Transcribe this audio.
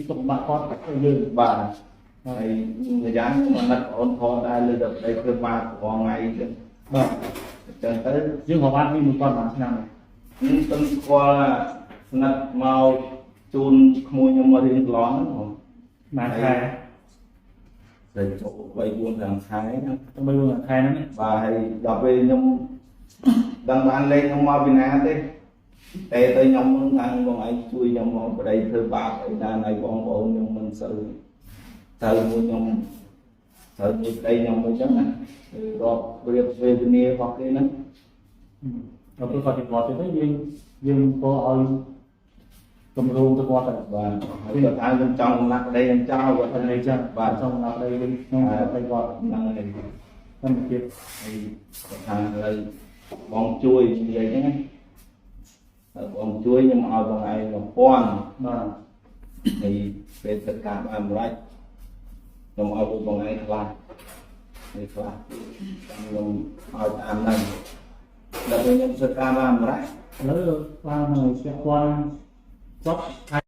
ទុកបាក់គាត់យើងបាទហើយម្យ៉ាងមកណាត់អូនផងដែរលើដល់ដីធ្វើបាករងថ្ងៃចឹងបាទអញ្ចឹងទៅយើងក៏បានមានមួយគាត់មួយឆ្នាំខ្ញុំទៅស្គាល់ស្និទ្ធមកជូនក្មួយខ្ញុំមករៀនកន្លងហ្នឹងបានខែតែចូល3 4 5ខែហ្នឹងទៅ3 4 ខែហ្នឹងបាទហើយដល់ពេលខ្ញុំដឹងបានលេខខ្ញុំមកពីណាទេតែទៅខ្ញុំខាងបងឯងជួយខ្ញុំមកប្តីធ្វើបាបអីណាឲ្យបងប្អូនខ្ញុំមិនសូវទៅមួយខ្ញុំត្រូវនិយាយប្តីខ្ញុំអញ្ចឹងណារាប់រៀបវេទនារបស់គេហ្នឹងដល់ពេលគាត់ទីគាត់ទៅយើងក៏ឲ្យគម្រោងទៅគាត់ទៅបាទហើយគាត់ថាខ្ញុំចង់សម្លាប់ប្តីខ្ញុំចោលគាត់ថាអញ្ចឹងបាទចង់សម្លាប់ប្តីវិញខ្ញុំទៅគាត់ហ្នឹងហើយតាមទៀតហើយគាត់ថាឥឡូវបងជួយនិយាយហ្នឹងហើយបងជួយខ្ញុំឲ្យបងឯង1000បាទហើយពេលទៅការបានម្លេចខ្ញុំឲ្យបងឯងខ្លះនេះខ្លះខ្ញុំឲ្យតាមហ្នឹងដល់ពេលខ្ញុំធ្វើការបានម្លេចឥឡូវបានពាក់ព័ន្ធគាត់